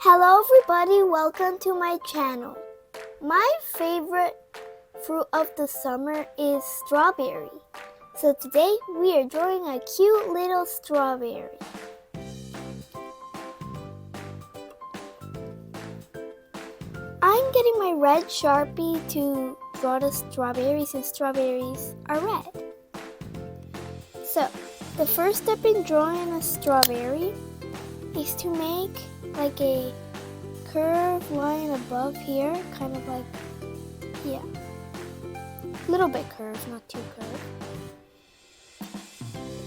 Hello everybody, welcome to my channel. My favorite fruit of the summer is strawberry. So today we are drawing a cute little strawberry. I'm getting my red Sharpie to draw the strawberries since strawberries are red. So the first step in drawing a strawberry is to make like a curved line above here, kind of like, yeah, a little bit curved, not too curved.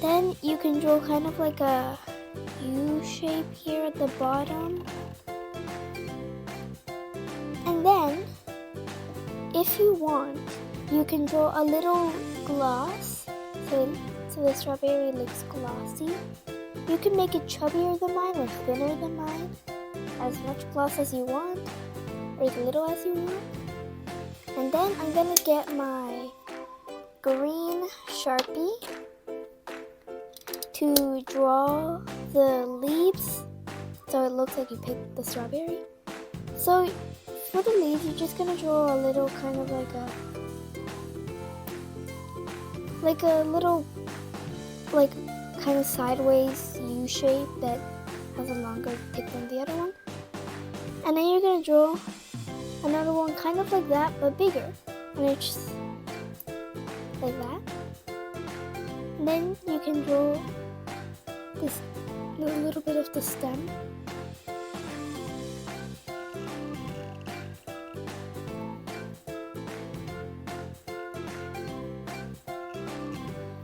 Then you can draw kind of like a U shape here at the bottom. And then, if you want, you can draw a little gloss, so the strawberry looks glossy. You can make it chubbier than mine or thinner than mine, as much gloss as you want, or as little as you want. And then I'm gonna get my green Sharpie to draw the leaves so it looks like you picked the strawberry. So for the leaves, you're just gonna draw a little kind of like a little kind of sideways U shape that has a longer tip than the other one. And then you're going to draw another one kind of like that but bigger. And it's just like that. And then you can draw this little bit of the stem.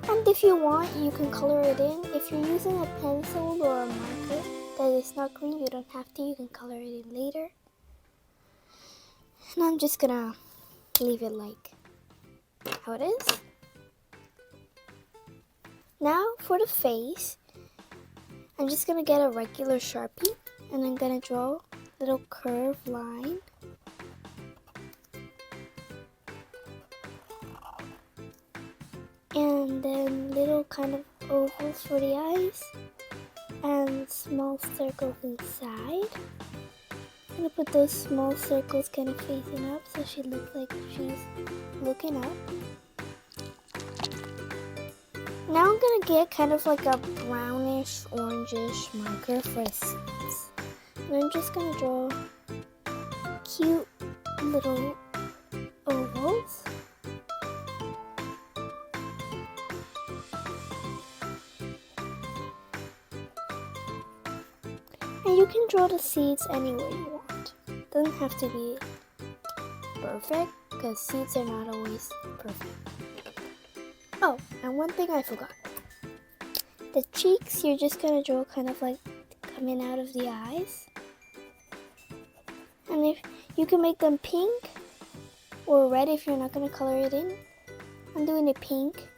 And if you want, you can color it in. If you're using a pencil or a marker that is not green, you don't have to. You can color it in later. And I'm just gonna leave it like how it is. Now for the face, I'm just gonna get a regular Sharpie and I'm gonna draw a little curved line. And then little kind of ovals for the eyes and small circles inside. I'm gonna put those small circles kind of facing up so she looks like she's looking up. Now I'm gonna get kind of like a brownish orangish marker for the seeds. And I'm just gonna draw cute little ovals. And you can draw the seeds any way you want. Doesn't have to be perfect because seeds are not always perfect. Oh, and one thing I forgot. The cheeks, you're just gonna draw kind of like coming out of the eyes. And if you can make them pink or red if you're not gonna color it in. I'm doing it pink.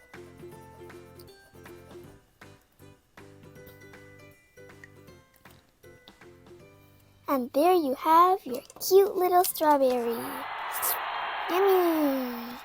And there you have your cute little strawberry. Yummy!